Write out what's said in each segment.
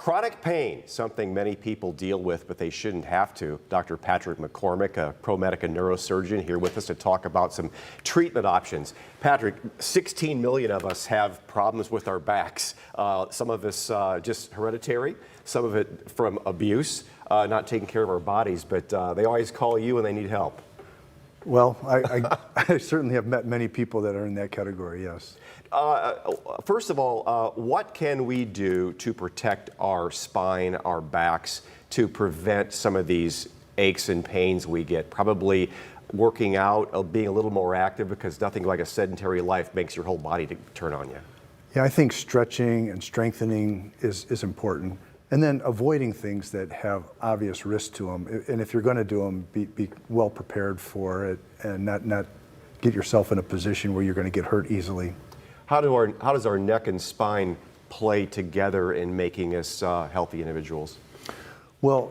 Chronic pain, something many people deal with, but they shouldn't have to. Dr. Patrick McCormick, a ProMedica neurosurgeon, here with us to talk about some treatment options. Patrick, 16 million of us have problems with our backs. Some of us just hereditary, some of it from abuse, not taking care of our bodies, but they always call you when they need help. Well, I certainly have met many people that are in that category, yes. First of all, what can we do to protect our spine, our backs, to prevent some of these aches and pains we get? Probably working out, being a little more active, because nothing like a sedentary life makes your whole body to turn on you. Yeah, I think stretching and strengthening is important. And then avoiding things that have obvious risk to them. And if you're going to do them, be well prepared for it and not get yourself in a position where you're going to get hurt easily. How does our neck and spine play together in making us healthy individuals? Well,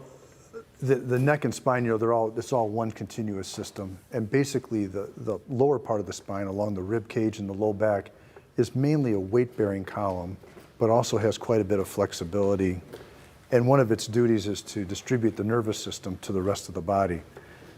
the neck and spine, it's all one continuous system. And basically the lower part of the spine along the rib cage and the low back is mainly a weight-bearing column, but also has quite a bit of flexibility. And one of its duties is to distribute the nervous system to the rest of the body.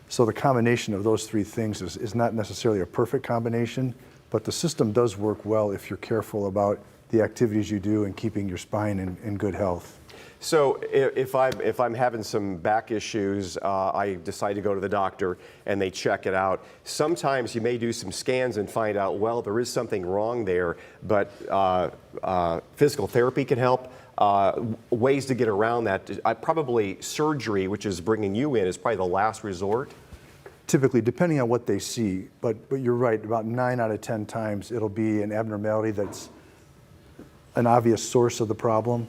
So the combination of those three things is not necessarily a perfect combination, but the system does work well if you're careful about the activities you do and keeping your spine in good health. So if I'm having some back issues, I decide to go to the doctor and they check it out. Sometimes you may do some scans and find out, well, there is something wrong there, but physical therapy can help. Ways to get around that, probably surgery, which is bringing you in, is probably the last resort. Typically, depending on what they see, but you're right, about 9 out of 10 times it'll be an abnormality that's an obvious source of the problem,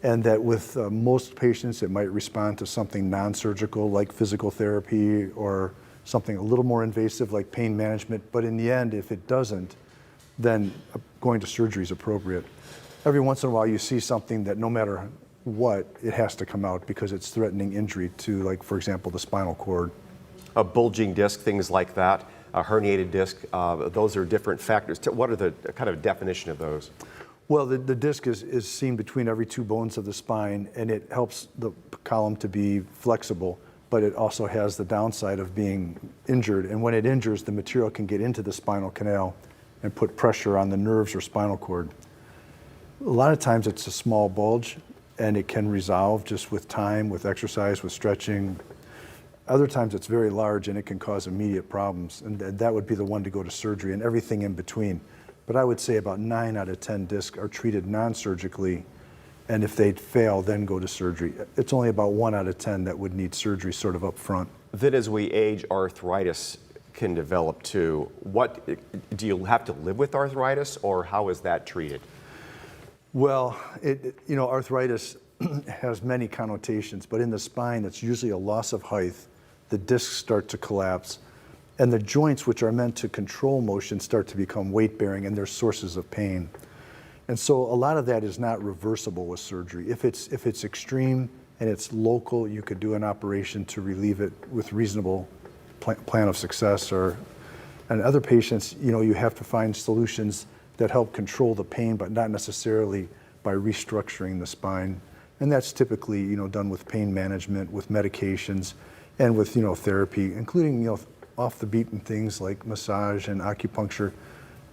and that with most patients it might respond to something non-surgical like physical therapy or something a little more invasive like pain management, but in the end, if it doesn't, then going to surgery is appropriate. Every once in a while you see something that no matter what, it has to come out because it's threatening injury to, like, for example, the spinal cord. A bulging disc, things like that, a herniated disc, those are different factors. What are the kind of definition of those? Well, the disc is seen between every two bones of the spine, and it helps the column to be flexible, but it also has the downside of being injured. And when it injures, the material can get into the spinal canal and put pressure on the nerves or spinal cord. A lot of times it's a small bulge, and it can resolve just with time, with exercise, with stretching. Other times it's very large, and it can cause immediate problems, and that would be the one to go to surgery and everything in between. But I would say about 9 out of 10 discs are treated non-surgically, and if they fail, then go to surgery. It's only about 1 out of 10 that would need surgery sort of up front. Then as we age, arthritis can develop too. What, do you have to live with arthritis, or how is that treated? Well, arthritis has many connotations, but in the spine, it's usually a loss of height. The discs start to collapse, and the joints, which are meant to control motion, start to become weight-bearing, and they're sources of pain. And so a lot of that is not reversible with surgery. If it's extreme and it's local, you could do an operation to relieve it with reasonable plan of success. And other patients, you have to find solutions that help control the pain, but not necessarily by restructuring the spine. And that's typically, done with pain management, with medications, and with, therapy, including, off the beaten things like massage and acupuncture.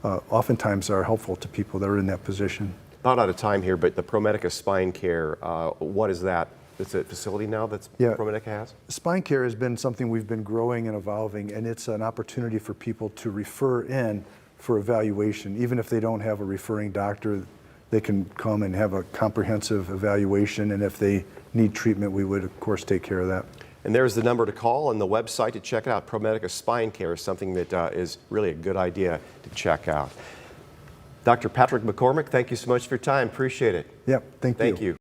Oftentimes are helpful to people that are in that position. Not out of time here, but the ProMedica Spine Care, what is that? It's a facility now that ProMedica has? Spine Care has been something we've been growing and evolving, and it's an opportunity for people to refer in for evaluation. Even if they don't have a referring doctor, they can come and have a comprehensive evaluation, and if they need treatment, we would, of course, take care of that. And there's the number to call and the website to check it out. ProMedica Spine Care is something that is really a good idea to check out. Dr. Patrick McCormick, thank you so much for your time. Appreciate it. Yep, thank you. Thank you.